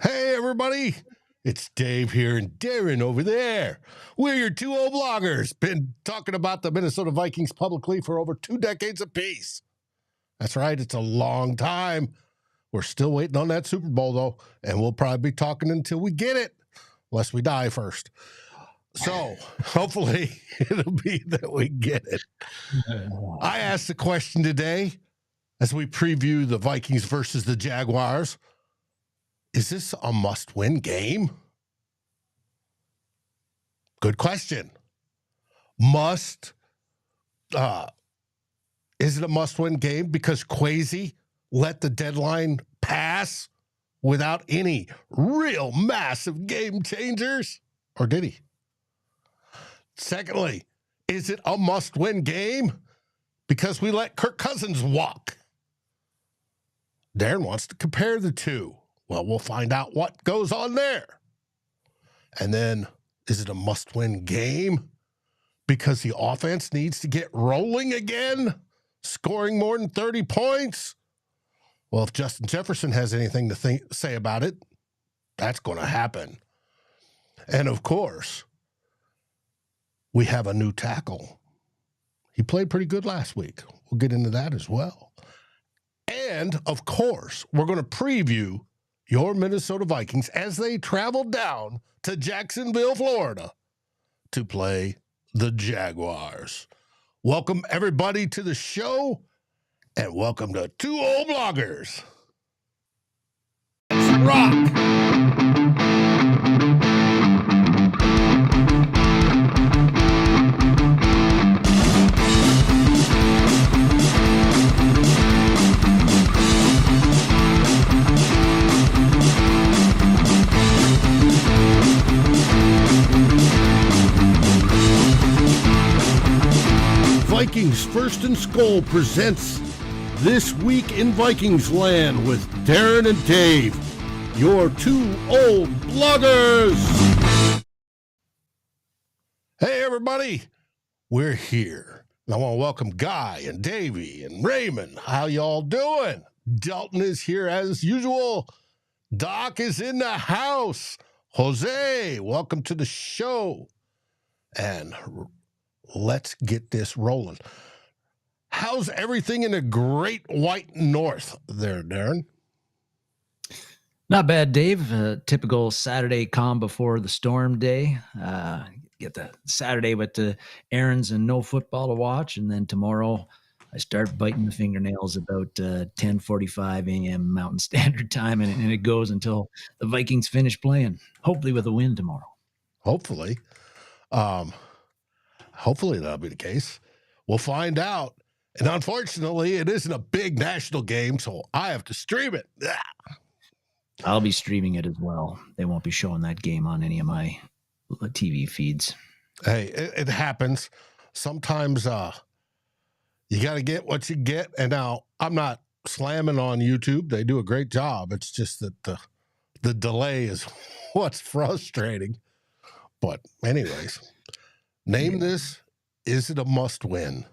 Hey, everybody. It's Dave here and Darren over there. We're your two old bloggers. Been talking about the Minnesota Vikings publicly for over 2 decades apiece. That's right. It's a long time. We're still waiting on that Super Bowl, though, and we'll probably be talking until we get it, unless we die first. So hopefully it'll be that we get it. I asked the question today as we preview the Vikings versus the Jaguars. Is this a must-win game? Good question. Is it a must-win game because Kwesi let the deadline pass without any real massive game changers? Or did he? Secondly, is it a must-win game because we let Kirk Cousins walk? Darren wants to compare the two. Well, we'll find out what goes on there. And then, is it a must-win game because the offense needs to get rolling again, scoring more than 30 points? Well, if Justin Jefferson has anything to say about it, that's going to happen. And, of course, we have a new tackle. He played pretty good last week. We'll get into that as well. And, of course, we're going to preview your Minnesota Vikings as they travel down to Jacksonville, Florida to play the Jaguars. Welcome, everybody, to the show, and welcome to Two Old Bloggers. Let's rock! Vikings First and SKOL presents This Week in Vikings Land with Darren and Dave, your two old bloggers. Hey, everybody. We're here. And I want to welcome Guy and Davey and Raymond. How y'all doing? Dalton is here as usual. Doc is in the house. Jose, welcome to the show. And let's get this rolling. How's everything in the great white north there, Darren? Not bad, Dave. Typical Saturday calm before the storm day. Get the Saturday with the errands and no football to watch. And then tomorrow I start biting the fingernails about 10:45 a.m. Mountain Standard Time. And it goes until the Vikings finish playing, hopefully with a win tomorrow. Hopefully. Hopefully that'll be the case. We'll find out. And unfortunately, it isn't a big national game, so I have to stream it. I'll be streaming it as well. They won't be showing that game on any of my TV feeds. Hey, it happens. Sometimes you got to get what you get. And now I'm not slamming on YouTube. They do a great job. It's just that the delay is what's frustrating. But anyways. Name this, is it a must-win?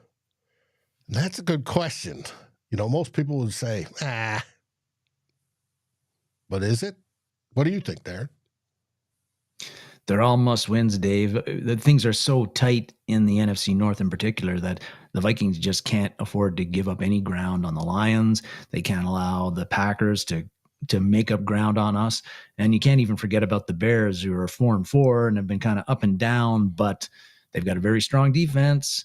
And that's a good question. You know, most people would say, but is it? What do you think, Darren? They're all must-wins, Dave. The things are so tight in the NFC North in particular that the Vikings just can't afford to give up any ground on the Lions. They can't allow the Packers to make up ground on us. And you can't even forget about the Bears, who are 4-4 and have been kind of up and down, but they've got a very strong defense.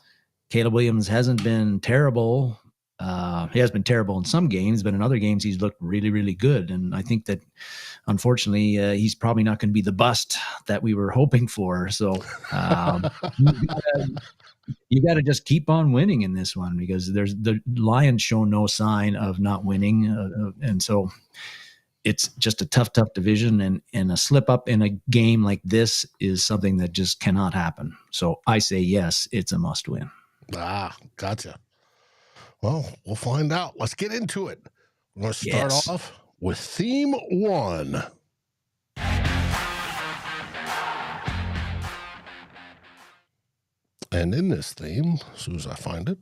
Caleb Williams hasn't been terrible. He has been terrible in some games, but in other games he's looked really, really good. And I think that, unfortunately, he's probably not going to be the bust that we were hoping for. So you got to just keep on winning in this one, because the Lions show no sign of not winning. And so it's just a tough division, and a slip up in a game like this is something that just cannot happen. So I say, yes, it's a must win. Gotcha. Well, we'll find out. Let's get into it. We're going to start off with theme 1. And in this theme, as soon as I find it,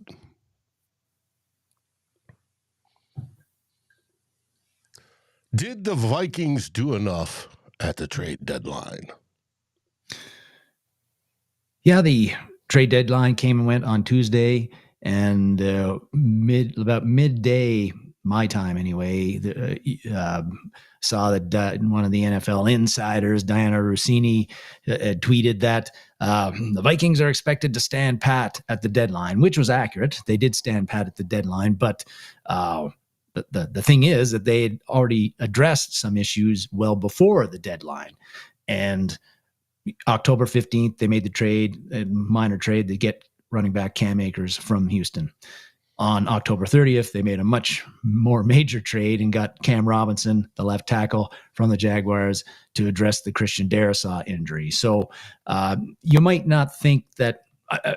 Did the Vikings do enough at the trade deadline? Yeah, the trade deadline came and went on Tuesday, and about midday my time anyway, saw that one of the NFL insiders, Diana Rossini, tweeted that the Vikings are expected to stand pat at the deadline, which was accurate. They did stand pat at the deadline, but the thing is that they had already addressed some issues well before the deadline. And October 15th, they made the trade, a minor trade, to get running back Cam Akers from Houston. On October 30th, they made a much more major trade and got Cam Robinson, the left tackle from the Jaguars, to address the Christian Darrisaw injury. So you might not think that,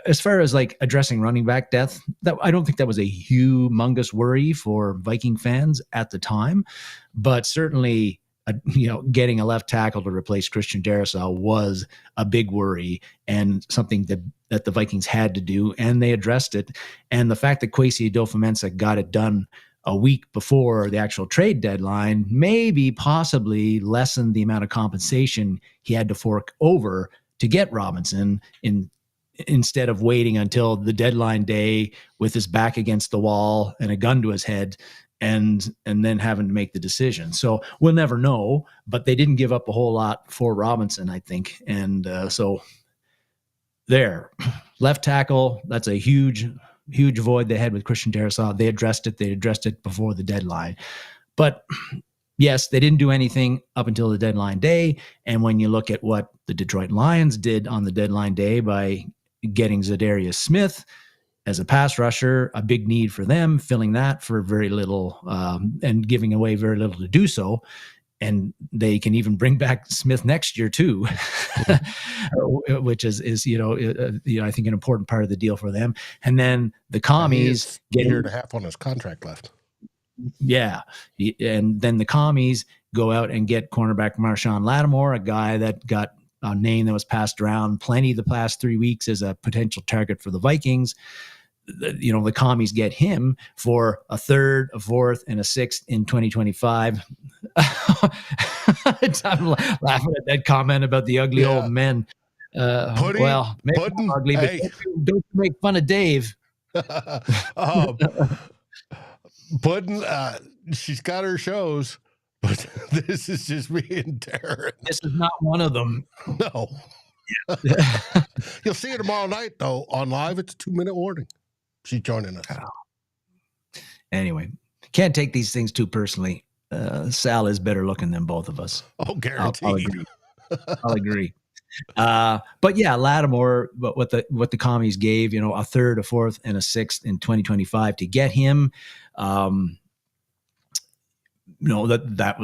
as far as like addressing running back depth, that I don't think that was a humongous worry for Viking fans at the time, but certainly getting a left tackle to replace Christian Darrisaw was a big worry and something that the Vikings had to do, and they addressed it. And the fact that Kwesi Adofo-Mensah got it done a week before the actual trade deadline maybe possibly lessened the amount of compensation he had to fork over to get Robinson instead of waiting until the deadline day with his back against the wall and a gun to his head and then having to make the decision. So we'll never know, but they didn't give up a whole lot for Robinson, I think. And so there, left tackle, that's a huge void they had with Christian Darrisaw. They addressed it before the deadline. But yes, they didn't do anything up until the deadline day. And when you look at what the Detroit Lions did on the deadline day by getting Zadarius Smith as a pass rusher, a big need for them, filling that for very little and giving away very little to do so. And they can even bring back Smith next year too, which is I think an important part of the deal for them. And then the commies get a year and a half on his contract left. Yeah, and then the commies go out and get cornerback Marshawn Lattimore, a guy that got a name that was passed around plenty the past 3 weeks as a potential target for the Vikings. The commies get him for a third, a fourth, and a sixth in 2025. I'm laughing at that comment about the ugly old men. Maybe ugly, but don't make fun of Dave. Puddin', she's got her shows, but this is just me and Darren. This is not one of them. No. You'll see her tomorrow night, though, on live. It's a 2-minute warning. She's joining us. Anyway, can't take these things too personally. Sal is better looking than both of us. Oh, guaranteed. I'll agree. But yeah, Lattimore, but what the commies gave, a third, a fourth, and a sixth in 2025 to get him. That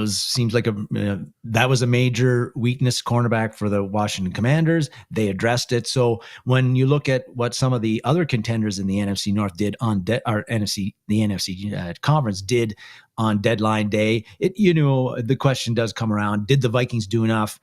was a major weakness, cornerback for the Washington Commanders. They addressed it. So when you look at what some of the other contenders in the NFC North did the NFC conference did on deadline day, the question does come around: did the Vikings do enough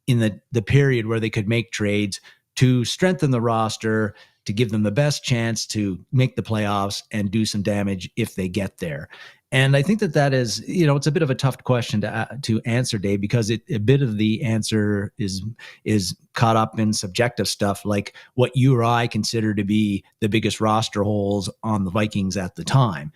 in the period where they could make trades to strengthen the roster, to give them the best chance to make the playoffs and do some damage if they get there? And I think that is, it's a bit of a tough question to answer, Dave, because a bit of the answer is caught up in subjective stuff, like what you or I consider to be the biggest roster holes on the Vikings at the time.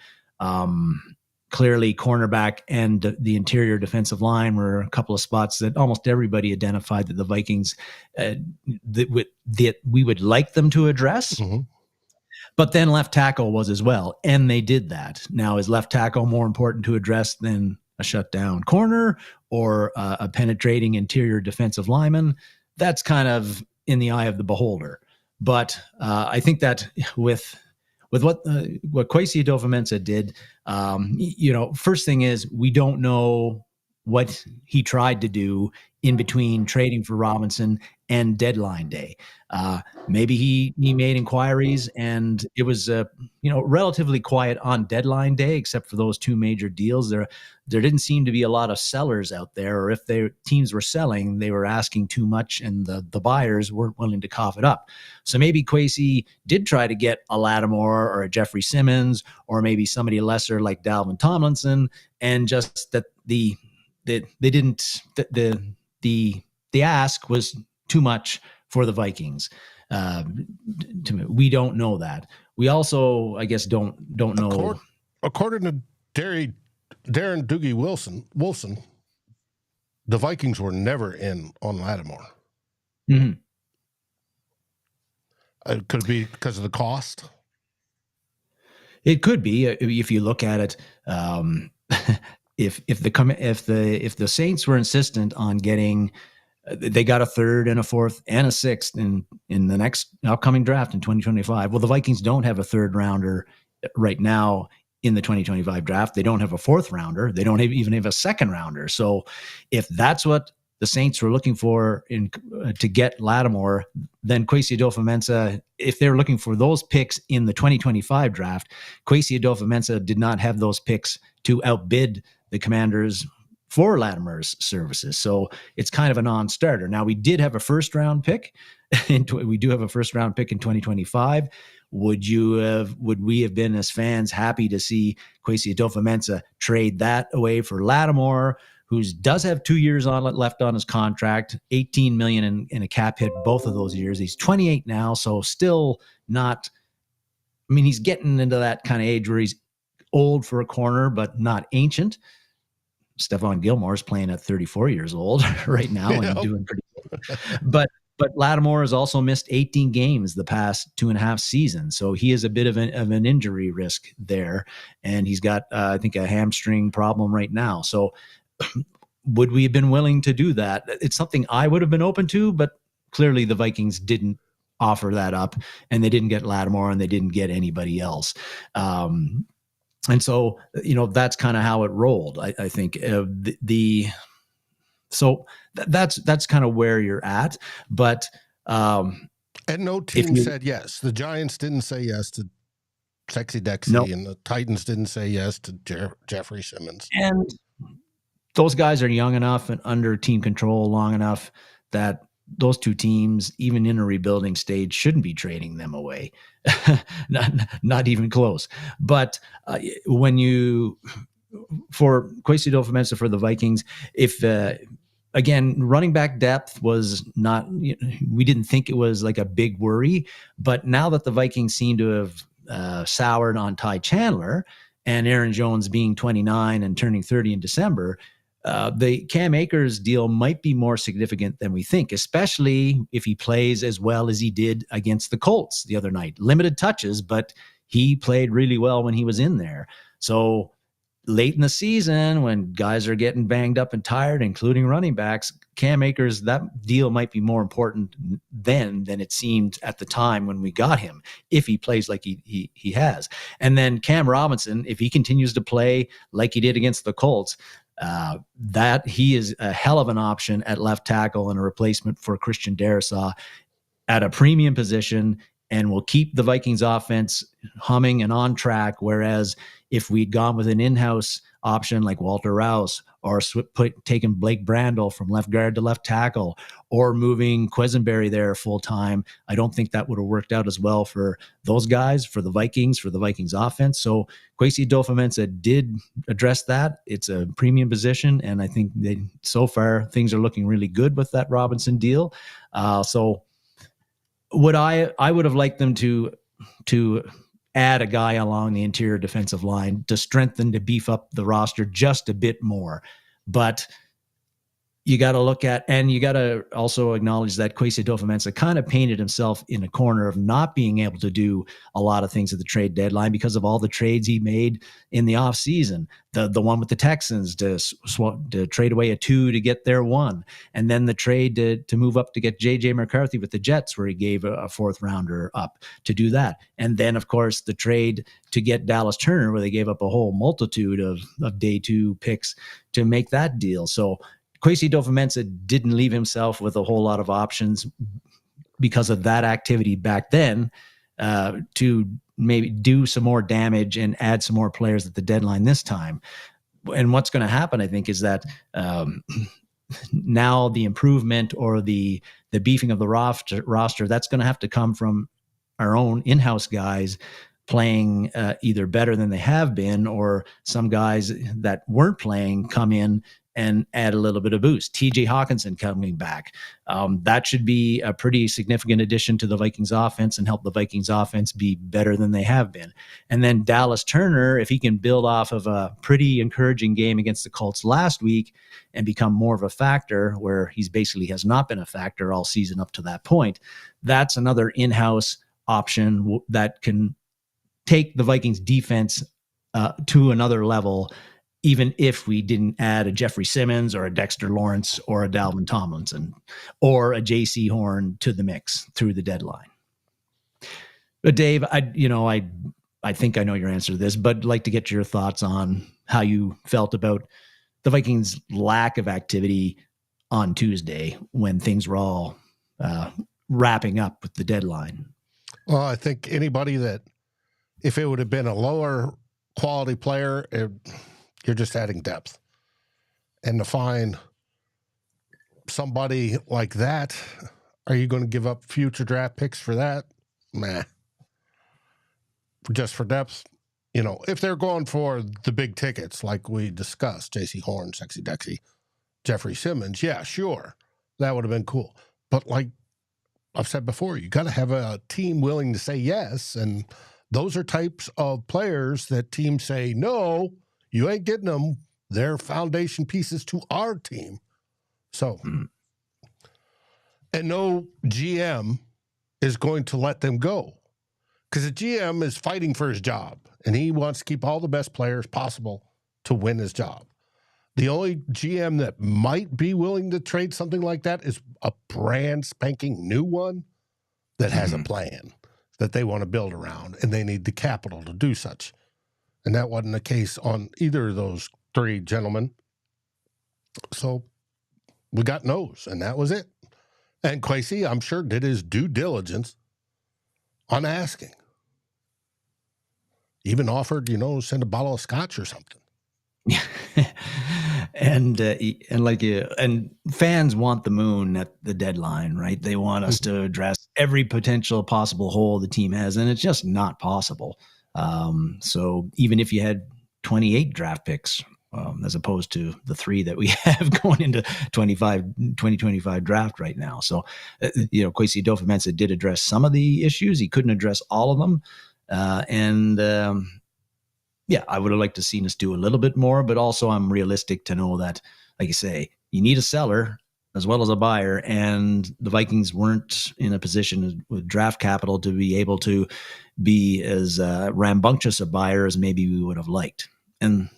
Clearly, cornerback and the interior defensive line were a couple of spots that almost everybody identified that the Vikings that we would like them to address. Mm-hmm. But then left tackle was as well, and they did that. Now, is left tackle more important to address than a shutdown corner or a penetrating interior defensive lineman? That's kind of in the eye of the beholder. But I think that with what Kwesi Adofo-Mensah did, first thing is we don't know what he tried to do in between trading for Robinson and deadline day. Maybe he made inquiries, and it was relatively quiet on deadline day, except for those two major deals. There didn't seem to be a lot of sellers out there, or if their teams were selling, they were asking too much, and the buyers weren't willing to cough it up. So maybe Kwesi did try to get a Lattimore or a Jeffrey Simmons, or maybe somebody lesser like Dalvin Tomlinson, and just that the ask was too much for the Vikings. We don't know that. We also, I guess, don't know. According to Darren Doogie Wilson, the Vikings were never in on Lattimore. Mm-hmm. It could be because of the cost. It could be if you look at it. If the Saints were insistent on getting, they got a third and a fourth and a sixth in the next upcoming draft in 2025. Well, the Vikings don't have a third rounder right now in the 2025 draft. They don't have a fourth rounder. They don't even have a second rounder. So if that's what the Saints were looking for to get Lattimore, then Kwesi Adofo-Mensah, if they were looking for those picks in the 2025 draft, Kwesi Adofo-Mensah did not have those picks to outbid the Commanders for Lattimore's services. So it's kind of a non-starter. Now, we did have a first-round pick. We do have a first-round pick in 2025. Would we have been, as fans, happy to see Kwesi Adofo-Mensah trade that away for Lattimore, who does have 2 years left on his contract, $18 million in a cap hit both of those years. He's 28 now, so still not. I mean, he's getting into that kind of age where he's old for a corner, but not ancient. Stephon Gilmore's playing at 34 years old right now and doing pretty good. But Lattimore has also missed 18 games the past 2.5 seasons. So he is a bit of an injury risk there. And he's got, I think, a hamstring problem right now. So would we have been willing to do that? It's something I would have been open to, but clearly the Vikings didn't offer that up, and they didn't get Lattimore, and they didn't get anybody else. And so, that's kind of how it rolled. I think so that's kind of where you're at. But and no team said yes. The Giants didn't say yes to Sexy Dexy, and the Titans didn't say yes to Jeffrey Simmons. And those guys are young enough and under team control long enough that those two teams, even in a rebuilding stage, shouldn't be trading them away. not even close. But for Kwesi Adofo-Mensah for the Vikings, if again, running back depth was not, we didn't think it was like a big worry. But now that the Vikings seem to have soured on Ty Chandler, and Aaron Jones being 29 and turning 30 in December, the Cam Akers deal might be more significant than we think, especially if he plays as well as he did against the Colts the other night. Limited touches, but he played really well when he was in there. So late in the season, when guys are getting banged up and tired, including running backs, Cam Akers, that deal might be more important then than it seemed at the time when we got him, if he plays like he has. And then Cam Robinson, if he continues to play like he did against the Colts, that he is a hell of an option at left tackle and a replacement for Christian Darrisaw at a premium position, and will keep the Vikings offense humming and on track. Whereas if we'd gone with an in-house option like Walter Rouse, or taking Blake Brandel from left guard to left tackle, or moving Quisenberry there full-time, I don't think that would have worked out as well for those guys, for the Vikings offense. So Kwesi Adofo-Mensah did address that. It's a premium position, and I think so far things are looking really good with that Robinson deal. So I would have liked them to add a guy along the interior defensive line to strengthen, to beef up the roster just a bit more. But you got to look at, and you got to also acknowledge that Kwesi Adofo-Mensah kind of painted himself in a corner of not being able to do a lot of things at the trade deadline because of all the trades he made in the offseason. The one with the Texans to trade away a 2 to get their 1, and then the trade to move up to get J.J. McCarthy with the Jets, where he gave a 4th rounder up to do that. And then, of course, the trade to get Dallas Turner, where they gave up a whole multitude of day 2 picks to make that deal. So Kwesi Adofo-Mensah didn't leave himself with a whole lot of options because of that activity back then to maybe do some more damage and add some more players at the deadline this time. And what's going to happen, I think, is that now the improvement or the beefing of the roster, that's going to have to come from our own in-house guys playing either better than they have been, or some guys that weren't playing come in and add a little bit of boost. TJ Hawkinson coming back. That should be a pretty significant addition to the Vikings offense and help the Vikings offense be better than they have been. And then Dallas Turner, if he can build off of a pretty encouraging game against the Colts last week and become more of a factor, where he's basically has not been a factor all season up to that point, that's another in-house option that can take the Vikings defense to another level, even if we didn't add a Jeffrey Simmons or a Dexter Lawrence or a Dalvin Tomlinson or a J.C. Horn to the mix through the deadline. But Dave, I think I know your answer to this, but I'd like to get your thoughts on how you felt about the Vikings' lack of activity on Tuesday when things were all wrapping up with the deadline. Well, I think anybody that, if it would have been a lower quality player, you're just adding depth. And to find somebody like that, are you going to give up future draft picks for that? Nah. Just for depth, if they're going for the big tickets like we discussed, J.C. Horn, Sexy Dexy, Jeffrey Simmons, yeah, sure, that would have been cool. But like I've said before, you got to have a team willing to say yes, and those are types of players that teams say, no, you ain't getting them. They're foundation pieces to our team. So, and no GM is going to let them go, because the GM is fighting for his job, and he wants to keep all the best players possible to win his job. The only GM that might be willing to trade something like that is a brand spanking new one that has a plan that they want to build around, and they need the capital to do such. And that wasn't the case on either of those three gentlemen. So we got no's, and that was it. And Kwesi, I'm sure, did his due diligence on asking. Even offered, send a bottle of scotch or something. And fans want the moon at the deadline, right? They want us to address every potential possible hole the team has, and it's just not possible. So even if you had 28 draft picks, as opposed to the 3 that we have going into 2025 draft right now. So, Kwesi Adofo-Mensah did address some of the issues. He couldn't address all of them. I would have liked to seen us do a little bit more, but also I'm realistic to know that, like you say, you need a seller as well as a buyer, and the Vikings weren't in a position with draft capital to be able to be as rambunctious a buyer as maybe we would have liked. And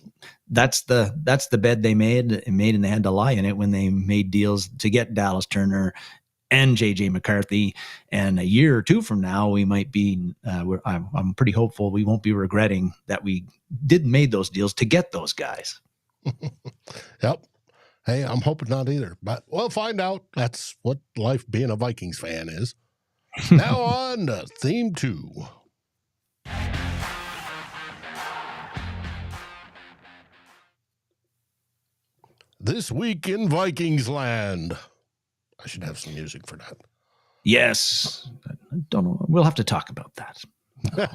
that's the bed they made, and they had to lie in it when they made deals to get Dallas Turner and J.J. McCarthy. And a year or two from now, we might be, I'm pretty hopeful we won't be regretting that we did made those deals to get those guys. Yep. Hey, I'm hoping not either, but we'll find out. That's what life being a Vikings fan is. Now on to theme 2. This week in Vikings land. I should have some music for that. Yes. I don't know. We'll have to talk about that. What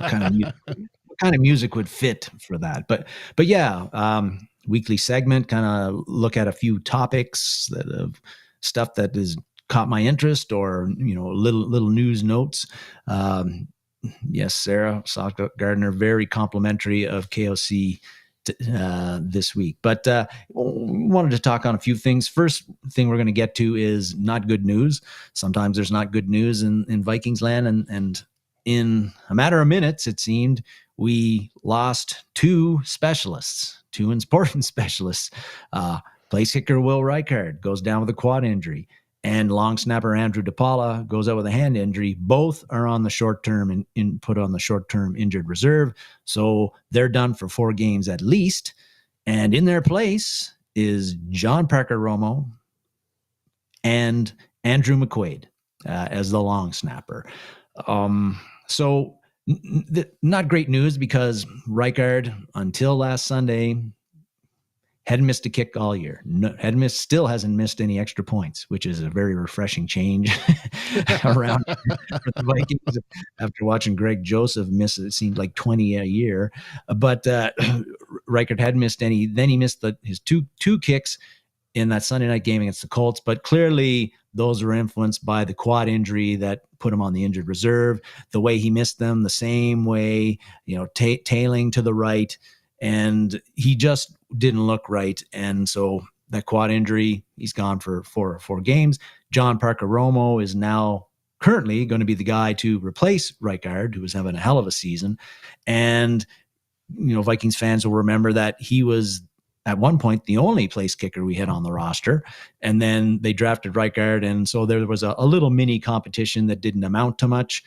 kind of music would fit for that? But yeah, weekly segment, kind of look at a few topics that of stuff that has caught my interest, or little news notes. Yes, Sarah Gardner, very complimentary of KOC this week. But wanted to talk on a few things. First thing we're going to get to is not good news. Sometimes there's not good news in Vikings land, and in a matter of minutes, it seemed, we lost 2 important specialists. Place kicker Will Reichard goes down with a quad injury, and long snapper Andrew DePaola goes out with a hand injury. Both are on the short-term and put on the short-term injured reserve. So they're done for 4 games at least. And in their place is John Parker Romo, and Andrew McQuaide as the long snapper. So not great news because Reichard, until last Sunday, hadn't missed a kick all year. Still hasn't missed any extra points, which is a very refreshing change around for the Vikings after watching Greg Joseph miss, it seemed like 20 a year. But Reichard hadn't missed any. Then he missed his two kicks in that Sunday night game against the Colts. But clearly those were influenced by the quad injury that put him on the injured reserve, the way he missed them, the same way, tailing to the right. And he just didn't look right. And so that quad injury, he's gone for four games. John Parker Romo is now currently going to be the guy to replace Reichard, who was having a hell of a season. And, Vikings fans will remember that he was at one point the only place kicker we had on the roster. And then they drafted Reichard. And so there was a little mini competition that didn't amount to much.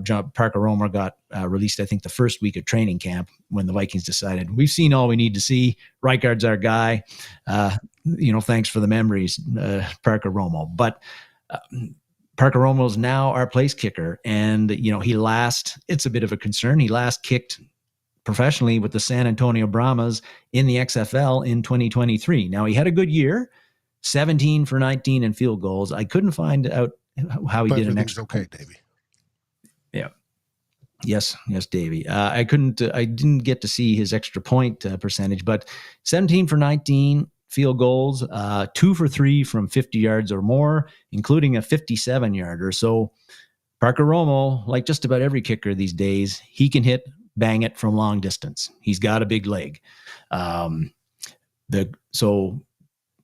John Parker Romo got released, I think, the first week of training camp when the Vikings decided we've seen all we need to see. Reichard's our guy. Thanks for the memories, Parker Romo. But Parker Romo is now our place kicker, and it's a bit of a concern. He last kicked professionally with the San Antonio Brahmas in the XFL in 2023. Now he had a good year, 17 for 19 in field goals. I couldn't find out how he did an extra. Okay, Davey. Yeah. Yes, Davey. I didn't get to see his extra point percentage, but 17 for 19 field goals, 2 for 3 from 50 yards or more, including a 57-yarder. So Parker Romo, like just about every kicker these days, he can bang it from long distance. He's got a big leg. So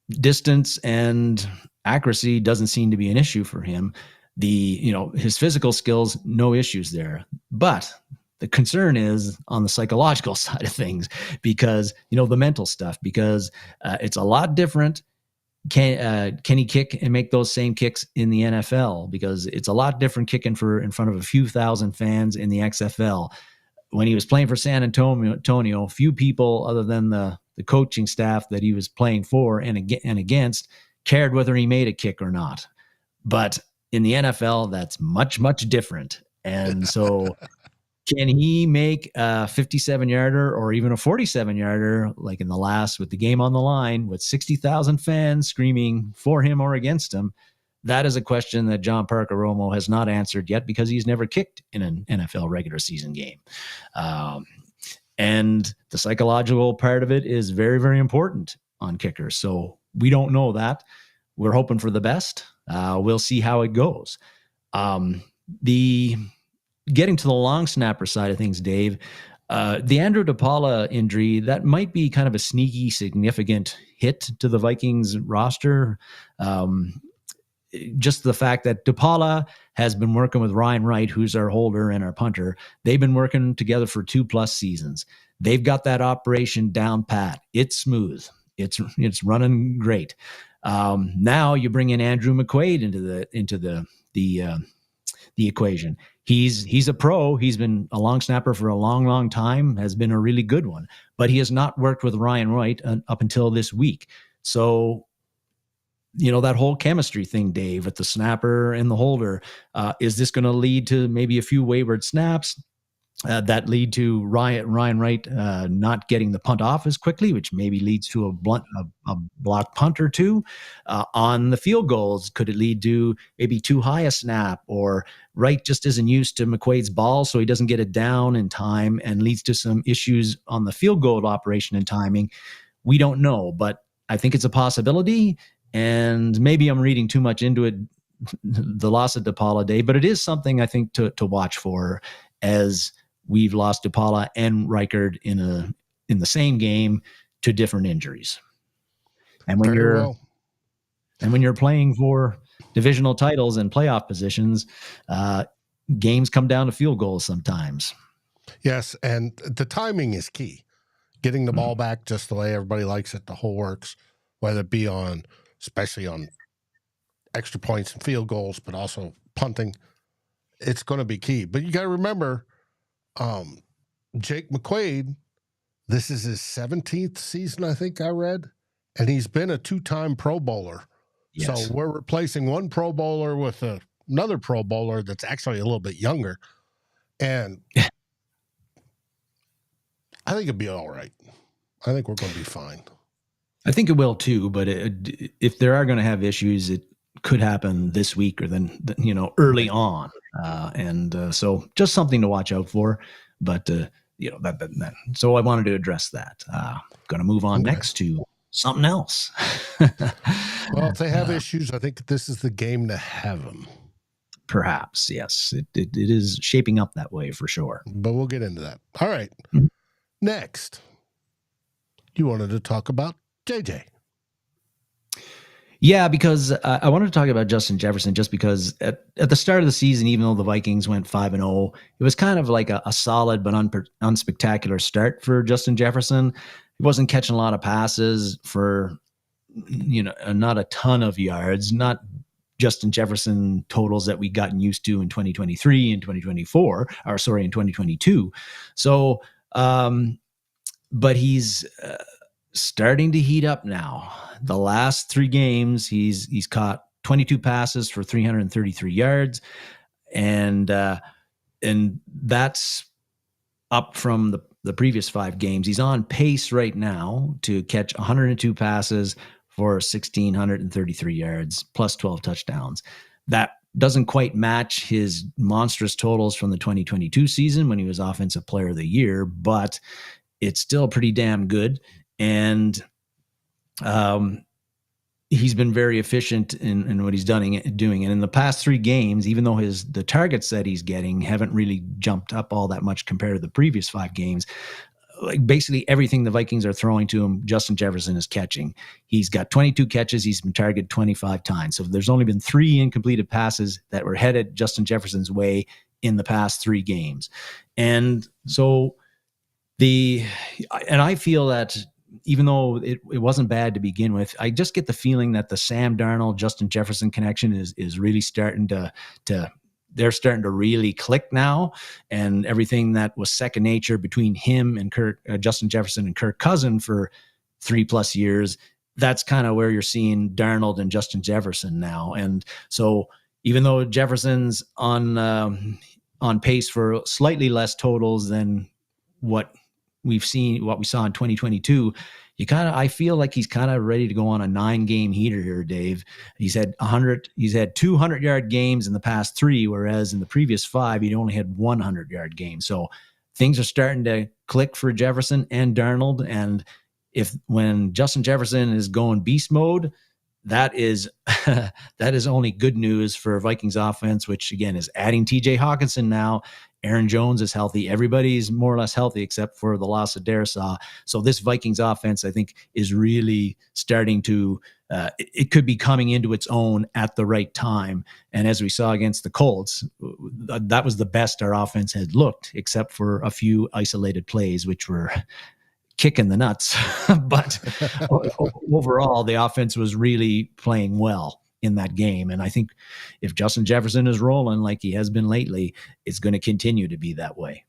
distance and accuracy doesn't seem to be an issue for him. His physical skills, no issues there. But the concern is on the psychological side of things because, the mental stuff, because it's a lot different. Can he kick and make those same kicks in the NFL? Because it's a lot different kicking in front of a few thousand fans in the XFL. When he was playing for San Antonio, few people other than the coaching staff that he was playing for and against cared whether he made a kick or not. But in the NFL, that's much, much different. And so can he make a 57-yarder or even a 47-yarder like in the last with the game on the line with 60,000 fans screaming for him or against him? That is a question that John Parker Romo has not answered yet because he's never kicked in an NFL regular season game. And the psychological part of it is very, very important on kickers. So we don't know that. We're hoping for the best. We'll see how it goes. The getting to the long snapper side of things, Dave, the Andrew DePaola injury, that might be kind of a sneaky, significant hit to the Vikings roster. Just the fact that DePaola has been working with Ryan Wright, who's our holder and our punter. They've been working together for 2+ seasons. They've got that operation down pat. It's smooth. It's running great. Now you bring in Andrew McQuaide into the equation. He's a pro. He's been a long snapper for a long, long time, has been a really good one, but he has not worked with Ryan Wright up until this week. So, that whole chemistry thing, Dave, with the snapper and the holder, is this going to lead to maybe a few wayward snaps that lead to Ryan Wright not getting the punt off as quickly, which maybe leads to a block punt or two? On the field goals, could it lead to maybe too high a snap, or Wright just isn't used to McQuade's ball, so he doesn't get it down in time and leads to some issues on the field goal operation and timing? We don't know, but I think it's a possibility. And maybe I'm reading too much into it, the loss of DePaola, Dave, but it is something I think to watch for, as we've lost DePaola and Reichard in the same game to different injuries. And when you're playing for divisional titles and playoff positions, games come down to field goals sometimes. Yes, and the timing is key. Getting the ball back just the way everybody likes it, the whole works, whether it be especially on extra points and field goals, but also punting, it's going to be key. But you got to remember, Jake McQuaide, this is his 17th season, I think I read, and he's been a 2-time Pro Bowler Yes. So we're replacing one Pro Bowler with another Pro Bowler that's actually a little bit younger. And I think it'd be all right. I think we're going to be fine. I think it will too, but if there are going to have issues, it could happen this week or then, early on. So just something to watch out for. But, that. So I wanted to address that. Going to move on next to something else. Well, if they have issues, I think this is the game to have them. Perhaps, yes. It is shaping up that way for sure. But we'll get into that. All right. Next, you wanted to talk about JJ. Yeah, because I wanted to talk about Justin Jefferson just because at the start of the season, even though the Vikings went 5-0, it was kind of like a solid but unspectacular start for Justin Jefferson. He wasn't catching a lot of passes for, not a ton of yards, not Justin Jefferson totals that we gotten used to in 2023 and 2024, or sorry, in 2022. So, but he's starting to heat up now. The last 3 games, he's caught 22 passes for 333 yards, and that's up from the previous 5 games. He's on pace right now to catch 102 passes for 1,633 yards plus 12 touchdowns. That doesn't quite match his monstrous totals from the 2022 season when he was Offensive Player of the Year, but it's still pretty damn good. And he's been very efficient in what he's doing. And in the past 3 games, even though the targets that he's getting haven't really jumped up all that much compared to the previous 5 games, like basically everything the Vikings are throwing to him, Justin Jefferson is catching. He's got 22 catches. He's been targeted 25 times. So there's only been 3 incompleted passes that were headed Justin Jefferson's way in the past 3 games. And so I feel that even though it wasn't bad to begin with, I just get the feeling that the Sam Darnold, Justin Jefferson connection is really starting to they're starting to really click now, and everything that was second nature between him and Justin Jefferson and Kirk Cousins for 3+ years, that's kind of where you're seeing Darnold and Justin Jefferson now. And so even though Jefferson's on pace for slightly less totals than what we saw in 2022, I feel like he's kind of ready to go on a 9-game heater here, Dave. He's had 200-yard games in the past 3, whereas in the previous 5, he'd only had 100-yard games. So things are starting to click for Jefferson and Darnold. And when Justin Jefferson is going beast mode, that is only good news for Vikings offense, which again is adding TJ Hawkinson now. Aaron Jones is healthy. Everybody's more or less healthy except for the loss of Darsaw. So this Vikings offense, I think, is really starting to it could be coming into its own at the right time. And as we saw against the Colts, that was the best our offense had looked, except for a few isolated plays, which were kicking the nuts. But overall, the offense was really playing well in that game. And I think if Justin Jefferson is rolling like he has been lately, it's going to continue to be that way.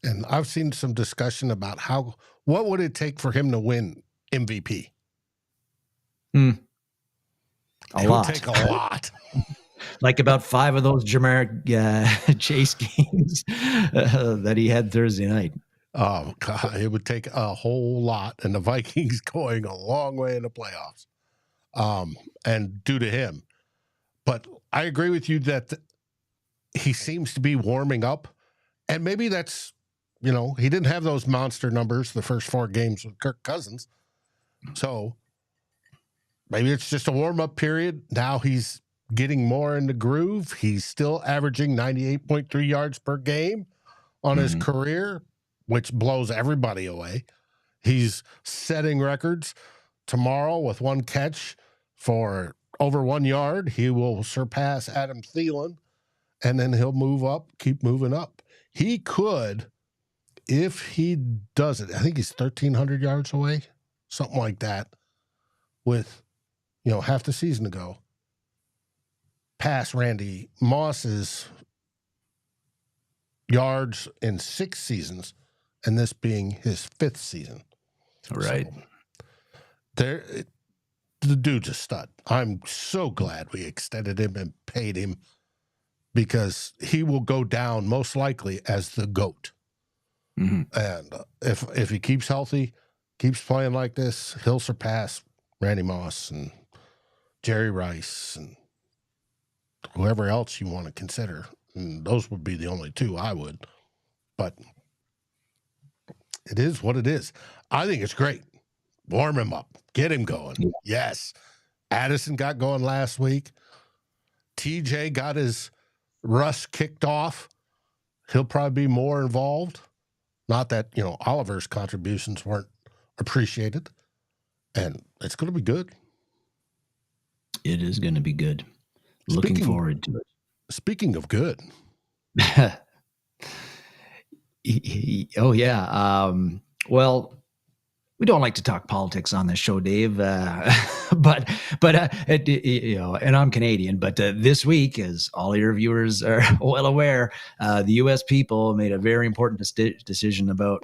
And I've seen some discussion about what would it take for him to win MVP? A It lot. would take a lot. Like about 5 of those Jamar Chase games that he had Thursday night. Oh, God, it would take a whole lot, and the Vikings going a long way in the playoffs, and due to him. But I agree with you that he seems to be warming up, and maybe that's, he didn't have those monster numbers the first 4 games with Kirk Cousins, so maybe it's just a warm-up period. Now he's getting more in the groove. He's still averaging 98.3 yards per game on his career, which blows everybody away. He's setting records. Tomorrow with 1 catch for over 1 yard, he will surpass Adam Thielen, and then he'll move up, keep moving up. He could, if he does it, I think he's 1,300 yards away, something like that, with, half the season ago, pass Randy Moss's yards in 6 seasons, and this being his 5th season. Right. So, the dude's a stud. I'm so glad we extended him and paid him because he will go down most likely as the GOAT. Mm-hmm. And if he keeps healthy, keeps playing like this, he'll surpass Randy Moss and Jerry Rice and whoever else you want to consider. And those would be the only two I would. But it is what it is. I think it's great. Warm him up. Get him going. Yeah. Yes. Addison got going last week. TJ got his rust kicked off. He'll probably be more involved. Not that, Oliver's contributions weren't appreciated. And it's going to be good. It is going to be good. Looking forward to it. Speaking of good. Oh, yeah. Well, we don't like to talk politics on this show, Dave, but and I'm Canadian, but this week, as all your viewers are well aware, the U.S. people made a very important decision about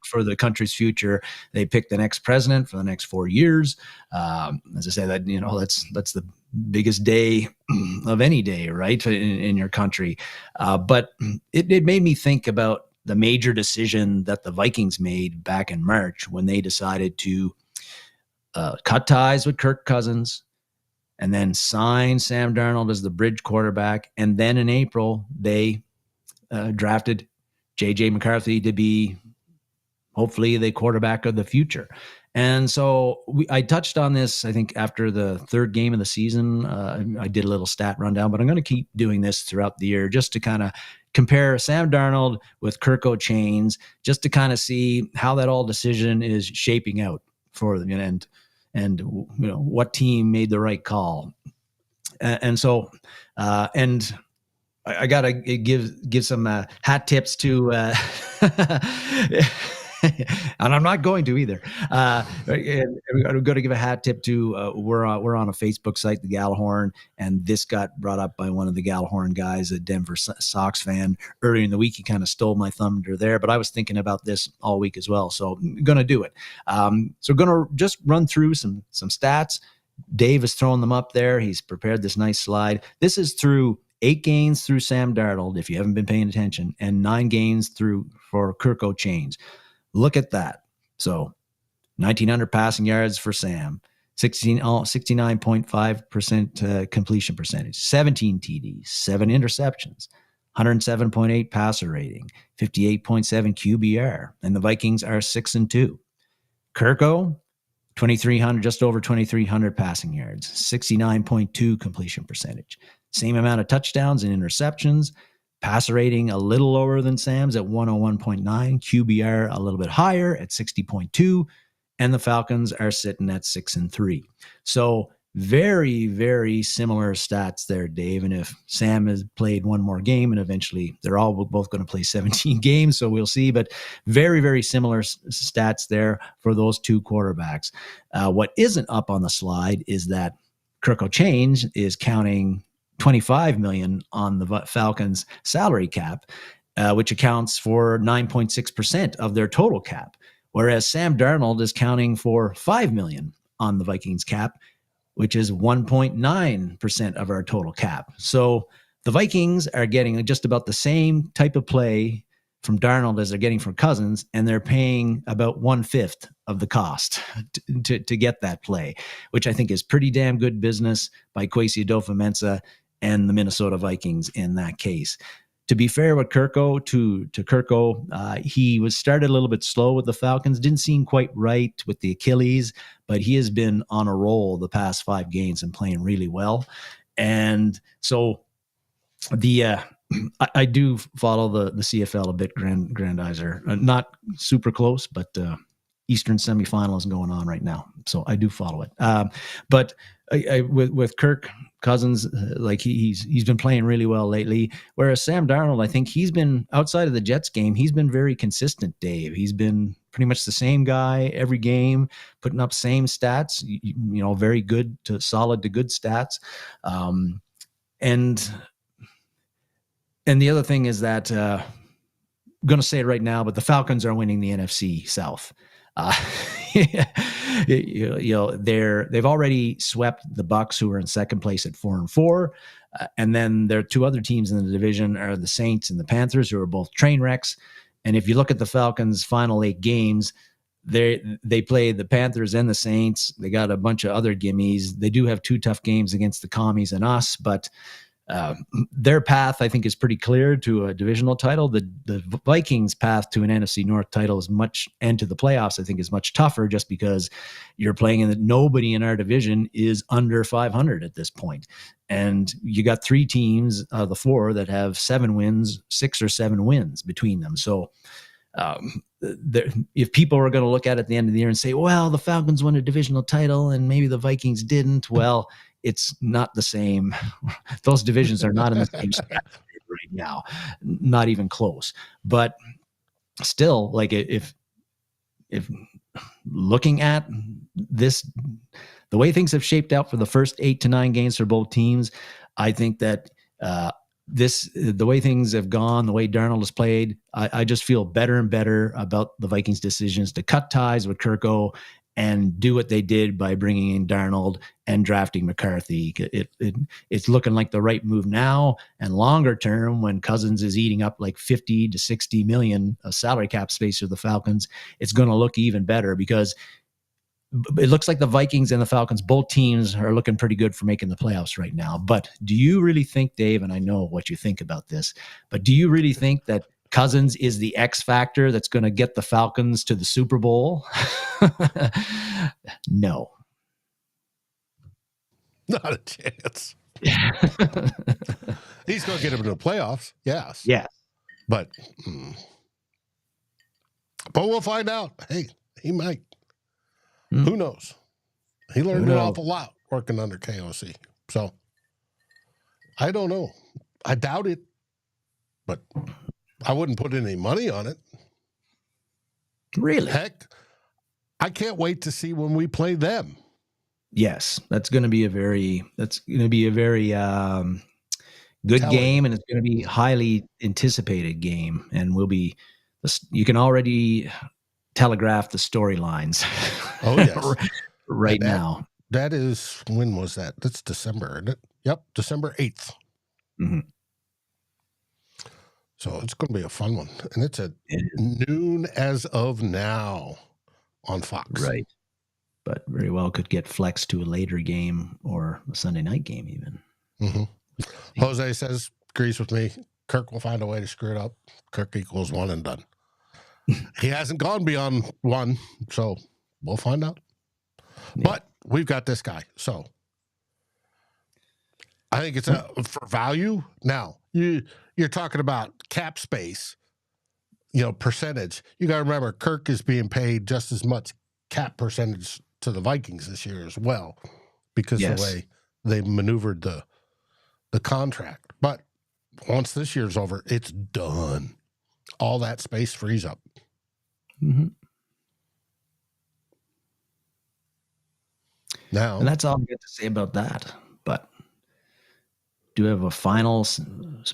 for the country's future. They picked the next president for the next 4 years. As I say, that's the biggest day of any day, right, in your country. But it made me think about the major decision that the Vikings made back in March when they decided to cut ties with Kirk Cousins and then sign Sam Darnold as the bridge quarterback. And then in April, they drafted J.J. McCarthy to be hopefully the quarterback of the future. And so I touched on this, I think, after the third game of the season. I did a little stat rundown, but I'm going to keep doing this throughout the year just to kind of compare Sam Darnold with Kirk Chains, just to kind of see how that all decision is shaping out for them and what team made the right call. And so I got to give some hat tips to and I'm not going to either. And I'm going to give a hat tip to we're on a Facebook site, the Gallahorn, and this got brought up by one of the Gallahorn guys, a Denver Sox fan. Earlier in the week, he kind of stole my thunder there, but I was thinking about this all week as well, so I'm going to do it. So going to just run through some stats. Dave has thrown them up there. He's prepared this nice slide. This is through 8 games through Sam Darnold, if you haven't been paying attention, and 9 games for Kirk Chains. Look at that. So 1,900 passing yards for Sam, 69.5% completion percentage, 17 TDs, 7 interceptions, 107.8 passer rating, 58.7 QBR, and the Vikings are 6-2. Kirko, 2,300, just over 2,300 passing yards, 69.2 completion percentage, same amount of touchdowns and interceptions. Passer rating a little lower than Sam's at 101.9, QBR a little bit higher at 60.2, and the Falcons are sitting at 6-3. So very, very similar stats there, Dave. And if Sam has played one more game, and eventually they're both going to play 17 games, so we'll see. But very, very similar stats there for those two quarterbacks. What isn't up on the slide is that Kirk Chains is counting $25 million on the Falcons salary cap, which accounts for 9.6% of their total cap, whereas Sam Darnold is counting for $5 million on the Vikings cap, which is 1.9% of our total cap. So the Vikings are getting just about the same type of play from Darnold as they're getting from Cousins, and they're paying about 1/5 of the cost to get that play, which I think is pretty damn good business by Kwesi Adofo-Mensah and the Minnesota Vikings in that case. To be fair with Kirko, to Kirko, he was started a little bit slow with the Falcons, didn't seem quite right with the Achilles, but he has been on a roll the past 5 games and playing really well. And so I do follow the CFL a bit, Grandizer. Not super close, but Eastern semifinal is going on right now, so I do follow it. But with Kirk Cousins, like he's been playing really well lately. Whereas Sam Darnold, I think he's been outside of the Jets game, he's been very consistent, Dave. He's been pretty much the same guy every game, putting up same stats, very good to solid to good stats. And the other thing is that I'm going to say it right now, but the Falcons are winning the NFC South. They've already swept the Bucs, who are in second place at 4-4. And then there are two other teams in the division are the Saints and the Panthers, who are both train wrecks. And if you look at the Falcons' final 8 games, they play the Panthers and the Saints. They got a bunch of other gimmies. They do have 2 tough games against the Commies and us, but their path, I think, is pretty clear to a divisional title. The Vikings' path to an NFC North title is and to the playoffs, I think, is much tougher, just because you're playing in that nobody in our division is under 500 at this point. And you got 3 teams out of the 4 that have 7 wins, 6 or 7 wins between them. So if people are going to look at it at the end of the year and say, well, the Falcons won a divisional title and maybe the Vikings didn't, well, it's not the same. Those divisions are not in the same spot right now, not even close. But still, like, if looking at this, the way things have shaped out for the first 8 to 9 games for both teams, I think that the way things have gone, the way Darnold has played, I just feel better and better about the Vikings' decisions to cut ties with Kirko and do what they did by bringing in Darnold and drafting McCarthy. It's looking like the right move now, and longer term, when Cousins is eating up like 50 to 60 million of salary cap space for the Falcons, it's going to look even better, because it looks like the Vikings and the Falcons, both teams, are looking pretty good for making the playoffs right now. But do you really think, Dave, and I know what you think about this, but do you really think that Cousins is the X factor that's going to get the Falcons to the Super Bowl? No. Not a chance. He's going to get him to the playoffs. Yes. Yeah. But we'll find out. Hey, he might. Who knows? He learned an awful lot working under KOC. So I don't know. I doubt it, but I wouldn't put any money on it. Really? Heck, I can't wait to see when we play them. Yes, that's going to be a very good game, and it's going to be highly anticipated game, and you can already telegraph the storylines. Oh yes, right now. That is, when was that? That's December, isn't it? Yep, December 8th. Mm-hmm. So it's going to be a fun one, and it's at noon as of now on Fox. Right. But very well could get flexed to a later game or a Sunday night game even. Mm-hmm. Jose says, agrees with me. Kirk will find a way to screw it up. Kirk equals 1 and done. He hasn't gone beyond 1, so we'll find out. Yeah. But we've got this guy, so I think it's for value. Now, you're talking about cap space, percentage. You got to remember, Kirk is being paid just as much cap percentage to the Vikings this year as well, because of the way they maneuvered the contract. But once this year's over, it's done. All that space frees up. Mm-hmm. Now, and that's all I'm going to say about that. But do have a final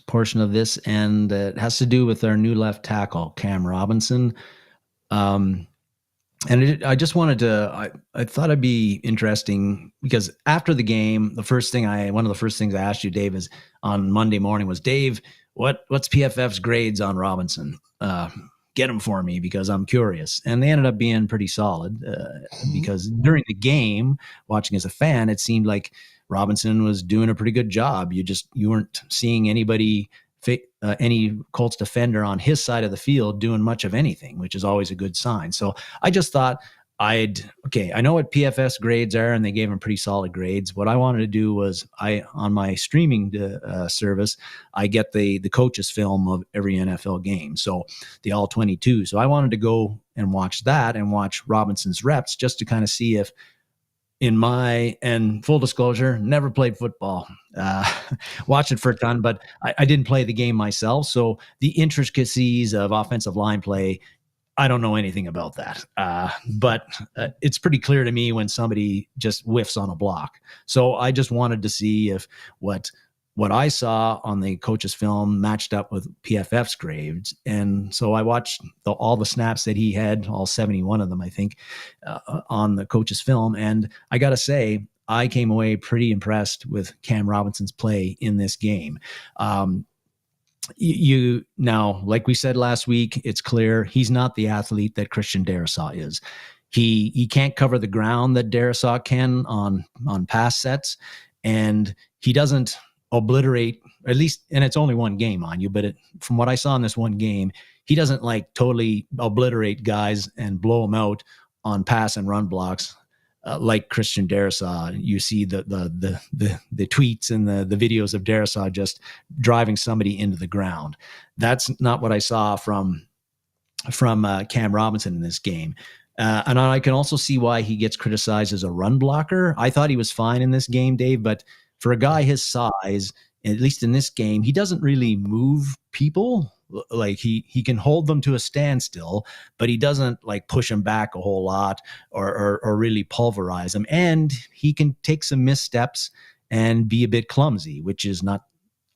portion of this, and it has to do with our new left tackle, Cam Robinson. I just wanted to, I thought it'd be interesting, because after the game, one of the first things I asked you, Dave, is on Monday morning was, Dave, what's PFF's grades on Robinson? Get them for me, because I'm curious. And they ended up being pretty solid, because during the game, watching as a fan, it seemed like Robinson was doing a pretty good job. You weren't seeing any Colts defender on his side of the field doing much of anything, which is always a good sign. So I just thought I know what PFS grades are, and they gave him pretty solid grades. What I wanted to do was, on my streaming service, I get the coaches film of every NFL game, so the all 22. So I wanted to go and watch that and watch Robinson's reps, just to kind of see if, and full disclosure, never played football. Watched it for a ton, but I didn't play the game myself. So the intricacies of offensive line play, I don't know anything about that. But it's pretty clear to me when somebody just whiffs on a block. So I just wanted to see if what what I saw on the coach's film matched up with PFF's grades. And so I watched all the snaps that he had, all 71 of them, I think, on the coach's film. And I got to say, I came away pretty impressed with Cam Robinson's play in this game. You now, like we said last week, it's clear he's not the athlete that Christian Darrisaw is. He can't cover the ground that Darrisaw can on pass sets, and he doesn't obliterate, at least, and it's only one game on you, but from what I saw in this one game, he doesn't like totally obliterate guys and blow them out on pass and run blocks like Christian Darrisaw. You see the tweets and the videos of Darrisaw just driving somebody into the ground. That's not what I saw from Cam Robinson in this game. And I can also see why he gets criticized as a run blocker. I thought he was fine in this game, Dave, but for a guy his size, at least in this game, he doesn't really move people. Like he can hold them to a standstill, but he doesn't like push them back a whole lot or really pulverize them. And he can take some missteps and be a bit clumsy, which is not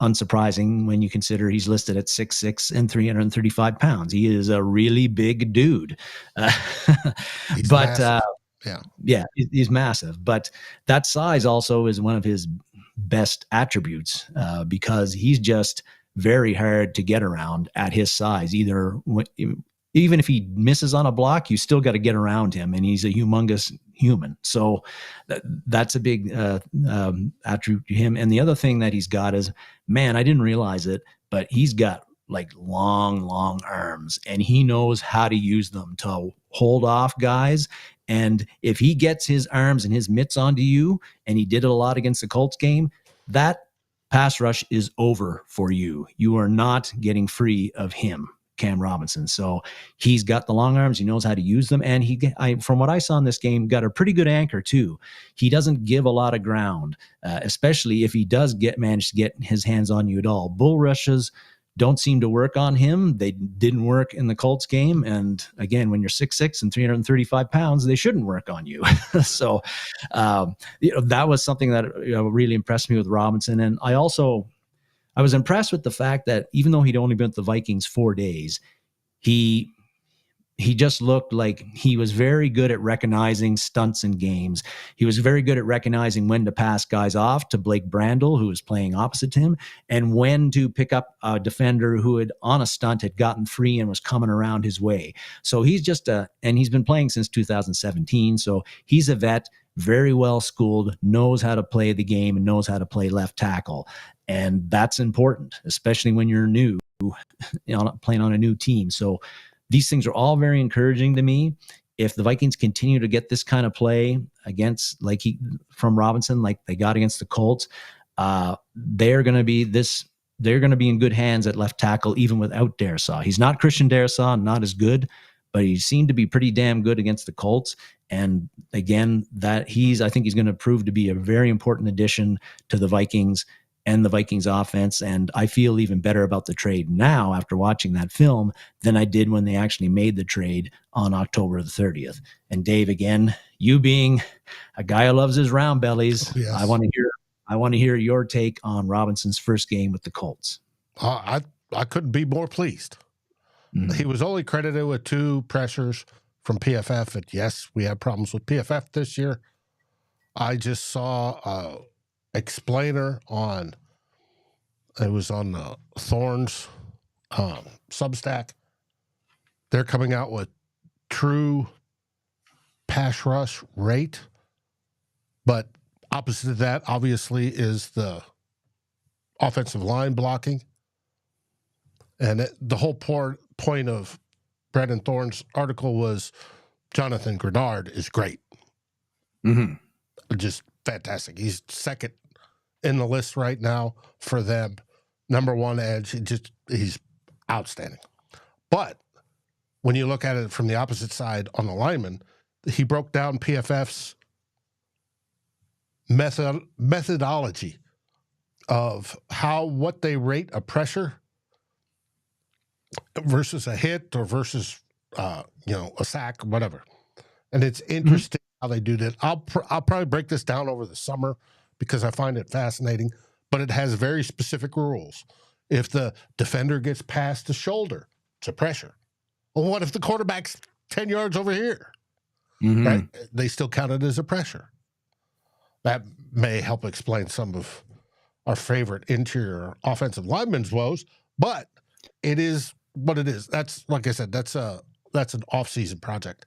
unsurprising when you consider he's listed at 6'6" and 335 pounds. He is a really big dude. But he's massive. But that size also is one of his best attributes because he's just very hard to get around at his size. Even if he misses on a block, you still got to get around him, and he's a humongous human. So that's a big attribute to him. And the other thing that he's got is, man, I didn't realize it, but he's got like long arms, and he knows how to use them to hold off guys. And if he gets his arms and his mitts onto you, and he did it a lot against the Colts game, that pass rush is over for you. You are not getting free of him, Cam Robinson. So he's got the long arms. He knows how to use them. And from what I saw in this game, got a pretty good anchor too. He doesn't give a lot of ground, especially if he does manage to get his hands on you at all. Bull rushes don't seem to work on him. They didn't work in the Colts game. And again, when you're 6'6" and 335 pounds, they shouldn't work on you. So, that was something that really impressed me with Robinson. And I was impressed with the fact that even though he'd only been with the Vikings 4 days, he just looked like he was very good at recognizing stunts in games. He was very good at recognizing when to pass guys off to Blake Brandel, who was playing opposite to him, and when to pick up a defender who had on a stunt had gotten free and was coming around his way. So he's and he's been playing since 2017. So he's a vet, very well schooled, knows how to play the game and knows how to play left tackle. And that's important, especially when you're new, playing on a new team. So these things are all very encouraging to me. If the Vikings continue to get this kind of play from Robinson, like they got against the Colts, they're going to be in good hands at left tackle, even without Darrisaw. He's not Christian Darrisaw, not as good, but he seemed to be pretty damn good against the Colts. And again, I think he's going to prove to be a very important addition to the Vikings and the Vikings offense. And I feel even better about the trade now after watching that film than I did when they actually made the trade on October the 30th. And Dave, again, you being a guy who loves his round bellies, yes. I want to hear your take on Robinson's first game with the Colts. I couldn't be more pleased. Mm-hmm. He was only credited with 2 pressures from PFF. And yes, we have problems with PFF this year. I just saw explainer it was on the Thorns Substack. They're coming out with true pass rush rate, but opposite of that obviously is the offensive line blocking. And the whole point of Brandon Thorn's article was Jonathan Grenard is great. Mm-hmm. Just fantastic. He's second in the list right now for them. Number 1 edge. He's outstanding. But when you look at it from the opposite side on the lineman, he broke down PFF's methodology of what they rate a pressure versus a hit or versus a sack, whatever. And it's interesting how they do that. I'll probably break this down over the summer because I find it fascinating. but it has very specific rules. If the defender gets past the shoulder, it's a pressure. Well, what if the quarterback's 10 yards over here? Mm-hmm. Right? They still count it as a pressure. That may help explain some of our favorite interior offensive linemen's woes, but it is what it is. That's, like I said, that's an off-season project.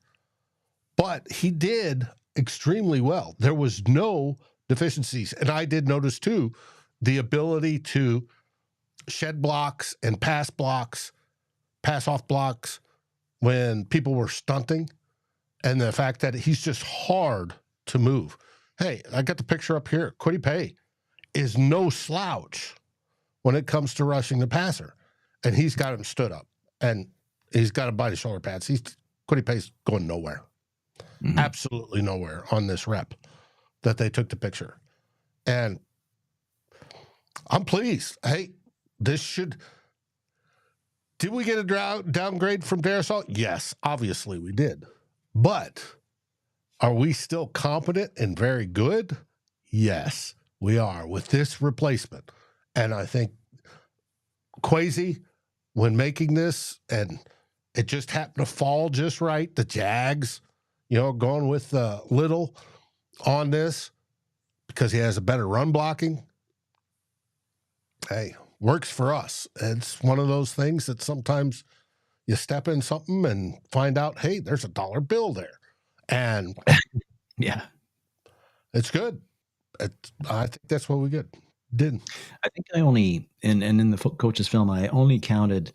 But he did extremely well. There was no deficiencies. And I did notice, too, the ability to shed blocks and pass off blocks when people were stunting, and the fact that he's just hard to move. Hey, I got the picture up here. Kwesi Adofo is no slouch when it comes to rushing the passer, and he's got him stood up, and he's got him by the shoulder pads. Kwesi Adofo's going nowhere. Mm-hmm. Absolutely nowhere on this rep that they took the picture. And I'm pleased. Hey, did we get a downgrade from Darnold? Yes, obviously we did. But are we still competent and very good? Yes, we are with this replacement. And I think Kwesi, when making this, and it just happened to fall just right, the Jags, going with Little on this because he has a better run blocking. Hey, works for us. It's one of those things that sometimes you step in something and find out, hey, there's a dollar bill there. And yeah, it's good. I think that's what we did. I think I only, and in the coach's film, I only counted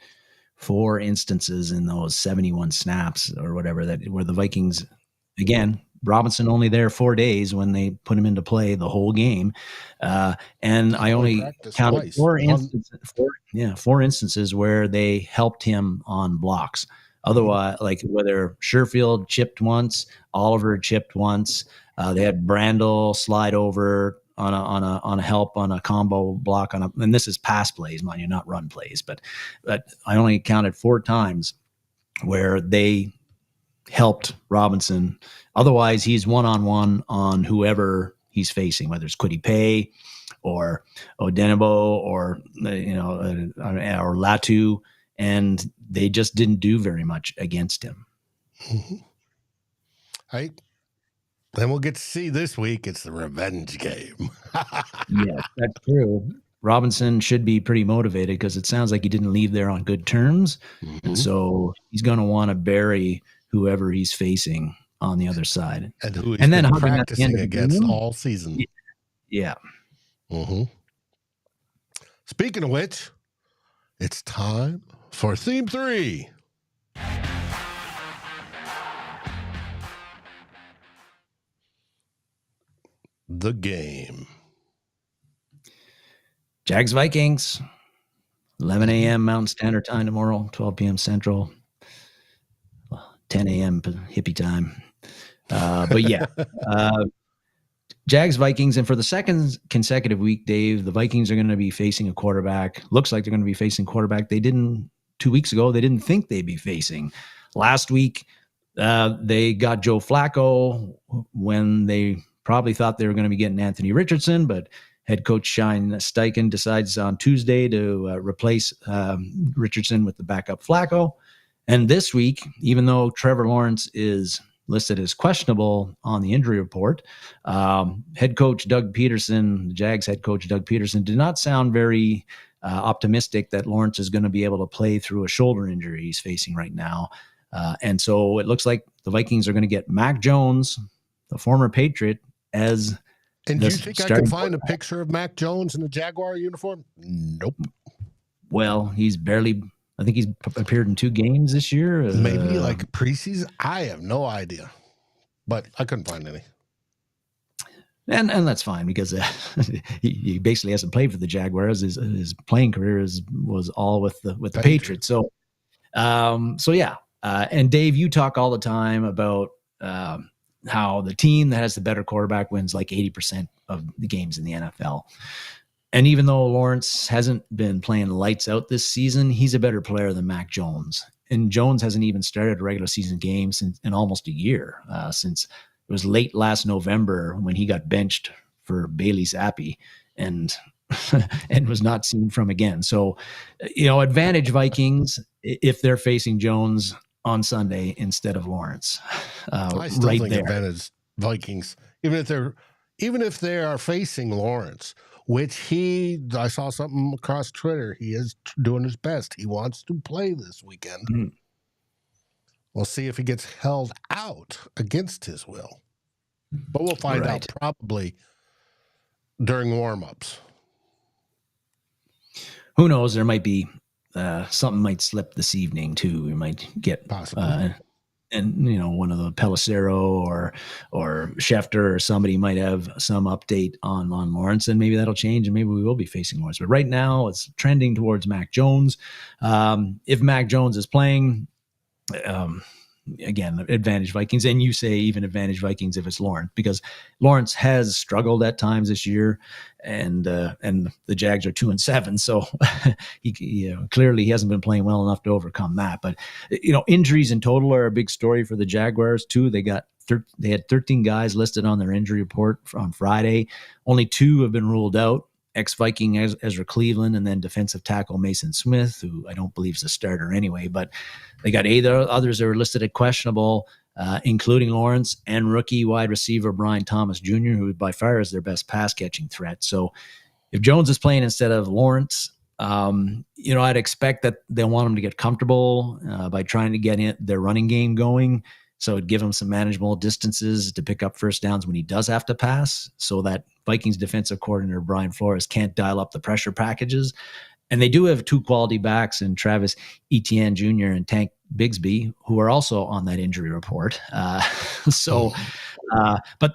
4 instances in those 71 snaps or whatever where the Vikings, again, Robinson only there 4 days when they put him into play the whole game. And I only counted 4 instances where they helped him on blocks. Otherwise, like whether Sherfield chipped once, Oliver chipped once, they had Brandel slide over on a help on a combo block and this is pass plays, mind you, not run plays, but I only counted 4 times where they helped Robinson. Otherwise, he's one-on-one on whoever he's facing, whether it's Kwesi Adofo or Odenigbo or or Latu, and they just didn't do very much against him. Mm-hmm. Right. Then we'll get to see this week. It's the revenge game. Yeah, that's true. Robinson should be pretty motivated because it sounds like he didn't leave there on good terms. Mm-hmm. And so he's going to want to bury whoever he's facing on the other side. And who he's been practicing against all season. Yeah. Mm-hmm. Speaking of which, it's time for Theme 3. The game. Jags Vikings, 11 a.m. Mountain Standard Time tomorrow, 12 p.m. Central, 10 a.m. hippie time. But yeah, Jags Vikings. And for the second consecutive week, Dave, the Vikings are going to be facing a quarterback. Looks like they're going to be facing quarterback 2 weeks ago, they didn't think they'd be facing. Last week, they got Joe Flacco when they probably thought they were going to be getting Anthony Richardson, but head coach Shane Steichen decides on Tuesday to replace Richardson with the backup Flacco. And this week, even though Trevor Lawrence is listed as questionable on the injury report, head coach Doug Peterson, the Jags head coach Doug Peterson, did not sound very optimistic that Lawrence is going to be able to play through a shoulder injury he's facing right now. And so it looks like the Vikings are going to get Mac Jones, the former Patriot, as And do you think I can find a picture of Mac Jones in the Jaguar uniform? Nope. Well, he's appeared in 2 games this year. Maybe like preseason. I have no idea, but I couldn't find any. And that's fine because he basically hasn't played for the Jaguars. His playing career was all with the Patriots. So yeah. And Dave, you talk all the time about how the team that has the better quarterback wins like 80% of the games in the NFL. And even though Lawrence hasn't been playing lights out this season, he's a better player than Mac Jones. And Jones hasn't even started a regular season game in almost a year, since it was late last November when he got benched for Bailey Zappi. And and was not seen from again. So, advantage Vikings if they're facing Jones on Sunday instead of Lawrence. I still right think there. advantage Vikings, even if they are facing Lawrence, which I saw something across Twitter. He is doing his best. He wants to play this weekend. Mm-hmm. We'll see if he gets held out against his will. But we'll find out probably during warm-ups. Who knows? There might be something might slip this evening too. We might get possibly. One of the Pelissero or Schefter or somebody might have some update on Lawrence, and maybe that'll change, and maybe we will be facing Lawrence. But right now, it's trending towards Mac Jones. If Mac Jones is playing, again, advantage Vikings, and you say even advantage Vikings if it's Lawrence, because Lawrence has struggled at times this year, and the Jags are 2-7, so he clearly he hasn't been playing well enough to overcome that. But injuries in total are a big story for the Jaguars too. They had 13 guys listed on their injury report on Friday. Only 2 have been ruled out. Ex-Viking Ezra Cleveland, and then defensive tackle Mason Smith, who I don't believe is a starter anyway. But they got others that were listed at questionable, including Lawrence and rookie wide receiver Brian Thomas Jr., who by far is their best pass-catching threat. So if Jones is playing instead of Lawrence, I'd expect that they want him to get comfortable by trying to get their running game going. So it'd give him some manageable distances to pick up first downs when he does have to pass, so that Vikings defensive coordinator Brian Flores can't dial up the pressure packages. And they do have 2 quality backs in Travis Etienne Jr. and Tank Bigsby, who are also on that injury report. But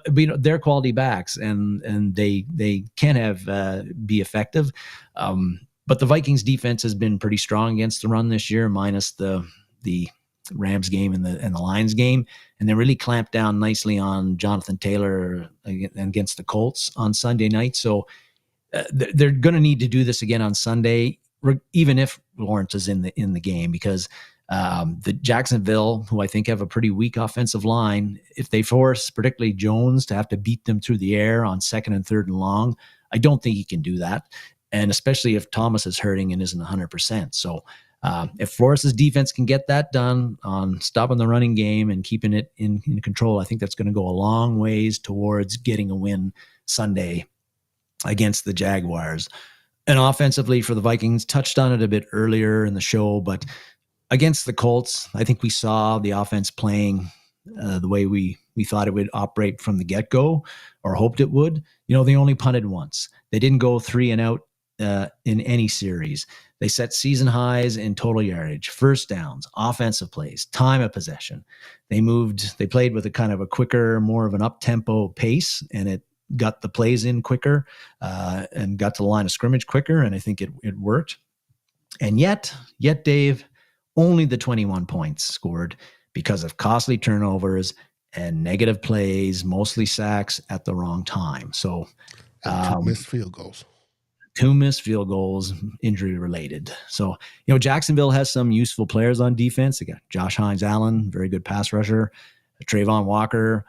they're quality backs, and they can be effective. But the Vikings defense has been pretty strong against the run this year, minus the Rams game and the Lions game, and they really clamped down nicely on Jonathan Taylor against the Colts on Sunday night. So they're going to need to do this again on Sunday, even if Lawrence is in the game, because the Jacksonville, who I think have a pretty weak offensive line, if they force particularly Jones to have to beat them through the air on 2nd and 3rd and long, I don't think he can do that, and especially if Thomas is hurting and isn't 100%. So if Flores' defense can get that done on stopping the running game and keeping it in control, I think that's going to go a long ways towards getting a win Sunday against the Jaguars. And offensively for the Vikings, touched on it a bit earlier in the show, but against the Colts, I think we saw the offense playing the way we thought it would operate from the get-go, or hoped it would. They only punted once. They didn't go 3 and out in any series. They set season highs in total yardage, first downs, offensive plays, time of possession. They played with a kind of a quicker, more of an up-tempo pace, and it got the plays in quicker and got to the line of scrimmage quicker, and I think it worked. And yet, Dave, only the 21 points scored because of costly turnovers and negative plays, mostly sacks at the wrong time. So 2 missed field goals. 2 missed field goals, injury related. So, Jacksonville has some useful players on defense. They got Josh Hines-Allen, very good pass rusher. Trayvon Walker,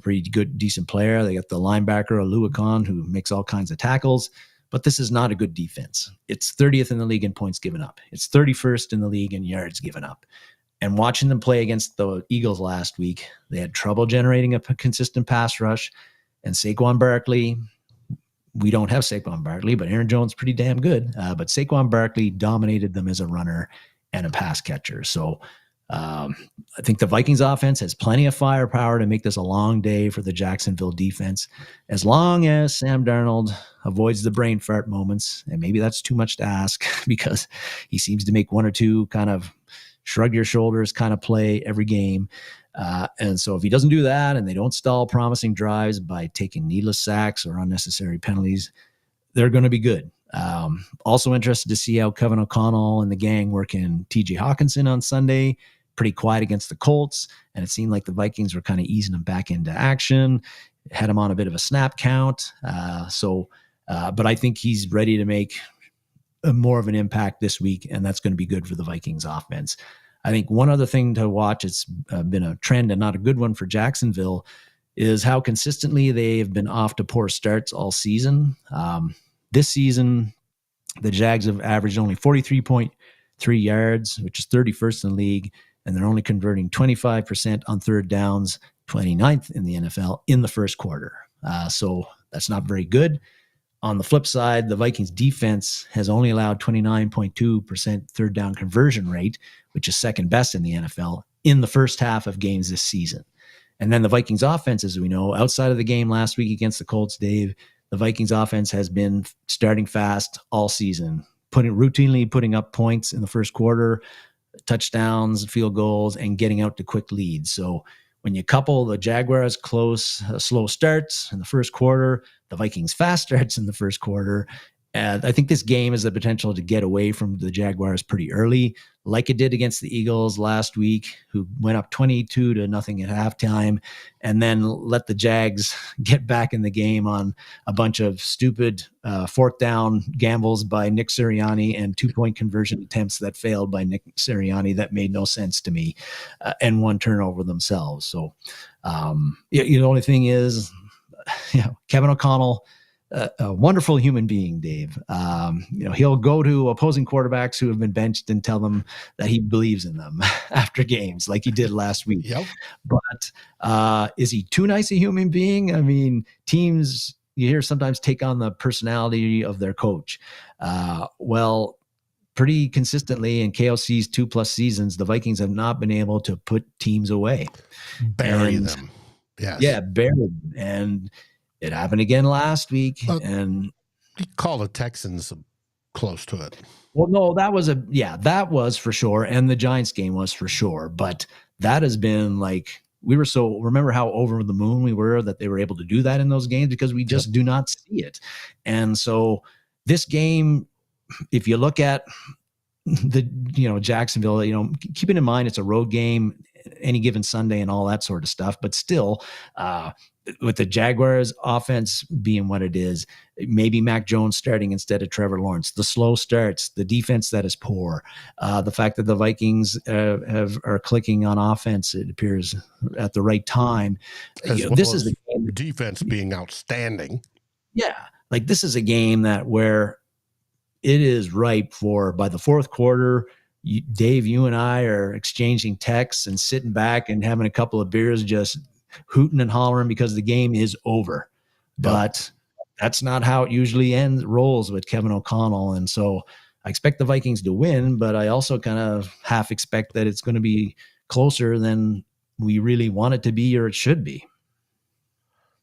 pretty good, decent player. They got the linebacker, Oluokun, who makes all kinds of tackles. But this is not a good defense. It's 30th in the league in points given up. It's 31st in the league in yards given up. And watching them play against the Eagles last week, they had trouble generating a consistent pass rush. And Saquon Barkley, we don't have Saquon Barkley, but Aaron Jones pretty damn good. But Saquon Barkley dominated them as a runner and a pass catcher. So I think the Vikings offense has plenty of firepower to make this a long day for the Jacksonville defense, as long as Sam Darnold avoids the brain fart moments. And maybe that's too much to ask, because he seems to make 1 or 2 kind of shrug your shoulders kind of play every game. And so if he doesn't do that, and they don't stall promising drives by taking needless sacks or unnecessary penalties, they're going to be good. Also interested to see how Kevin O'Connell and the gang work in TJ Hawkinson on Sunday. Pretty quiet against the Colts, and it seemed like the Vikings were kind of easing him back into action, had him on a bit of a snap count. But I think he's ready to make more of an impact this week, and that's going to be good for the Vikings offense. I think one other thing to watch, it's been a trend and not a good one for Jacksonville, is how consistently they have been off to poor starts all season. This season, the Jags have averaged only 43.3 yards, which is 31st in the league, and they're only converting 25% on third downs, 29th in the NFL in the first quarter. So that's not very good. On the flip side, the Vikings defense has only allowed 29.2% third down conversion rate, which is second best in the NFL in the first half of games this season. And then the Vikings offense, as we know, outside of the game last week against the Colts, Dave, the Vikings offense has been starting fast all season, routinely putting up points in the first quarter, touchdowns, field goals, and getting out to quick leads. So when you couple the Jaguars' slow starts in the first quarter, the Vikings' fast starts in the first quarter, I think this game has the potential to get away from the Jaguars pretty early, like it did against the Eagles last week, who went up 22-0 at halftime, and then let the Jags get back in the game on a bunch of stupid fourth down gambles by Nick Sirianni and 2-point conversion attempts that failed by Nick Sirianni that made no sense to me, and one turnover themselves. So the only thing is, Kevin O'Connell, a wonderful human being, Dave. He'll go to opposing quarterbacks who have been benched and tell them that he believes in them after games, like he did last week. Yep. But is he too nice a human being? I mean, teams, you hear, sometimes take on the personality of their coach. Well, pretty consistently in KOC's 2+ seasons, the Vikings have not been able to put teams away. Bury them. Yes. Yeah, bury them. And it happened again last week. And you call the Texans close to it. Well, no, that was for sure. And the Giants game was for sure. But that has been like, remember how over the moon we were that they were able to do that in those games, because we just do not see it. And so this game, if you look at Jacksonville, keeping in mind it's a road game any given Sunday and all that sort of stuff, but still, with the Jaguars offense being what it is, maybe Mac Jones starting instead of Trevor Lawrence, the slow starts, the defense that is poor, the fact that the Vikings are clicking on offense, it appears, at the right time. This is the game, defense being outstanding. Yeah, like this is a game where it is ripe for, by the fourth quarter, Dave, you and I are exchanging texts and sitting back and having a couple of beers, just hooting and hollering because the game is over. Yep. But that's not how it usually rolls with Kevin O'Connell. And so I expect the Vikings to win, but I also kind of half expect that it's going to be closer than we really want it to be, or it should be.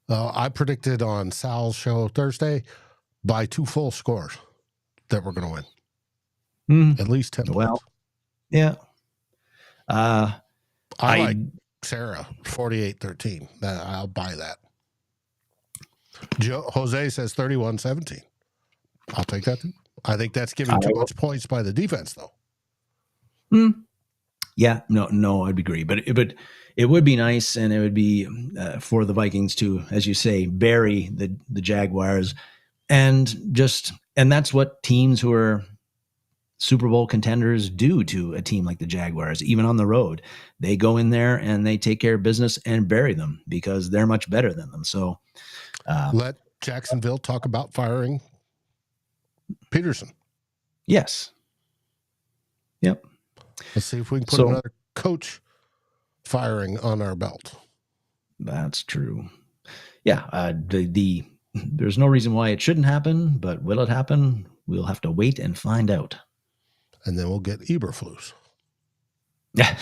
I predicted on Sal's show Thursday by 2 full scores that we're going to win. At least 10 points. Yeah. I like Sarah, 48-13. I'll buy that. Jose says 31-17. I'll take that too. I think that's giving too much points by the defense, though. Yeah, no, I'd agree. But it would be nice, and it would be for the Vikings to, as you say, bury the Jaguars, and that's what teams who are Super Bowl contenders do to a team like the Jaguars, even on the road. They go in there and they take care of business and bury them because they're much better than them. So let Jacksonville talk about firing Peterson. Yes. Yep. Let's see if we can put another coach firing on our belt. That's true. Yeah. There's no reason why it shouldn't happen, but will it happen? We'll have to wait and find out. And then we'll get Eberflus. Yes.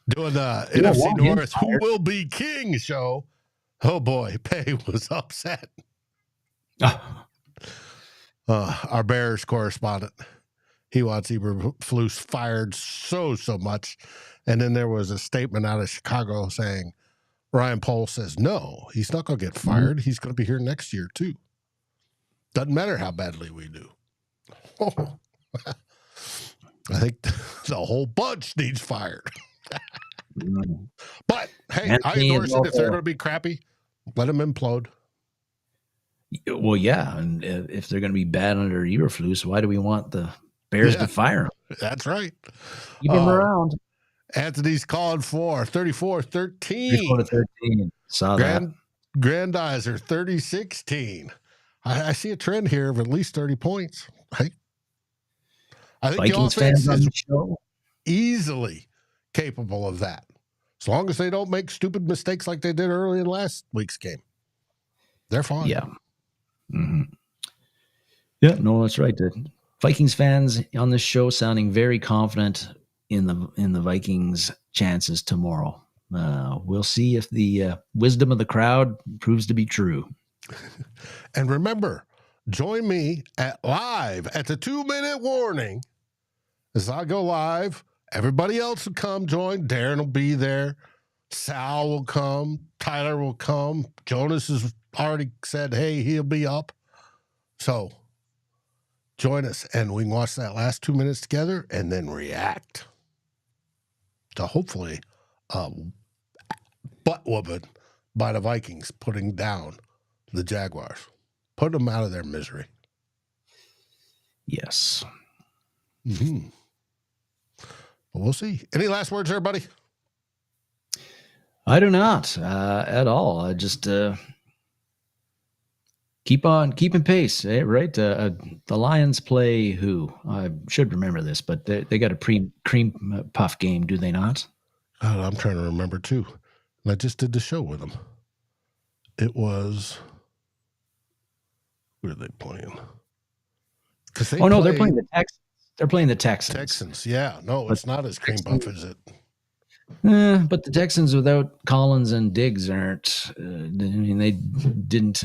Doing the NFC North Who Will Be King show. Oh boy, Pay was upset. Our Bears correspondent. He wants Eberflus fired so much. And then there was a statement out of Chicago saying, Ryan Poles says, no, he's not going to get fired. He's going to be here next year too. Doesn't matter how badly we do. I think the whole bunch needs fired. But, hey, I endorse it. If they're going to be crappy, let them implode. Well, yeah, and if they're going to be bad under Eberflus, why do we want the Bears to fire him? That's right. Keep him around. Anthony's calling for 34-13. 34-13. Saw that. Grandizer 30-16. I see a trend here of at least 30 points. Right? I think Vikings the offense fans on is the show. easily capable of that. As long as they don't make stupid mistakes like they did early in last week's game. They're fine. Yeah. Mm-hmm. Yeah, no, that's right. The Vikings fans on this show sounding very confident in the Vikings' chances tomorrow. We'll see if the wisdom of the crowd proves to be true. And remember, join me live at the 2-minute warning. As I go live, everybody else will come join. Darren will be there. Sal will come. Tyler will come. Jonas has already said, hey, he'll be up. So join us, and we can watch that last 2 minutes together and then react to hopefully butt whooping by the Vikings putting down the Jaguars, putting them out of their misery. Yes. Mm-hmm. Well, we'll see. Any last words, everybody? I do not at all. I just keep on keeping pace, right? The Lions play who? I should remember this, but they got a cream puff game, do they not? I'm trying to remember too. And I just did the show with them. It was, who are they playing? No, they're playing the Texans. They're playing the Texans. Texans, yeah. No, it's not as cream puff as it. But the Texans without Collins and Diggs aren't. They didn't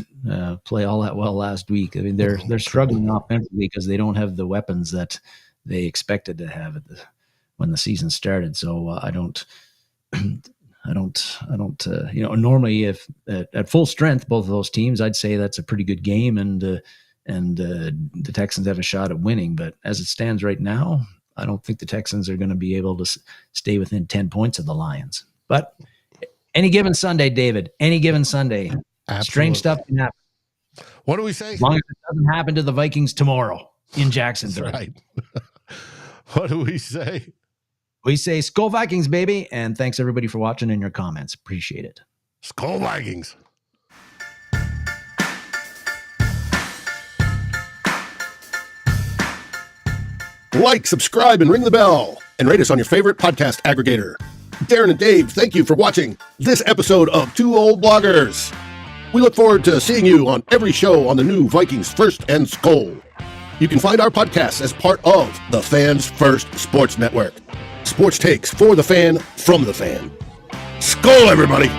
play all that well last week. I mean, they're struggling offensively because they don't have the weapons that they expected to have when the season started. So I don't. Normally, if at full strength, both of those teams, I'd say that's a pretty good game, and the Texans have a shot at winning. But as it stands right now, I don't think the Texans are going to be able to stay within 10 points of the Lions. But any given Sunday, David, Absolutely. Strange stuff can happen. What do we say? As long as it doesn't happen to the Vikings tomorrow in Jacksonville. That's right. What do we say? We say SKOL Vikings, baby. And thanks, everybody, for watching and your comments. Appreciate it. SKOL Vikings. Like, subscribe, and ring the bell. And rate us on your favorite podcast aggregator. Darren and Dave, thank you for watching this episode of Two Old Bloggers. We look forward to seeing you on every show on the new Vikings First and SKOL. You can find our podcasts as part of the Fans First Sports Network. Sports takes for the fan, from the fan. SKOL, everybody!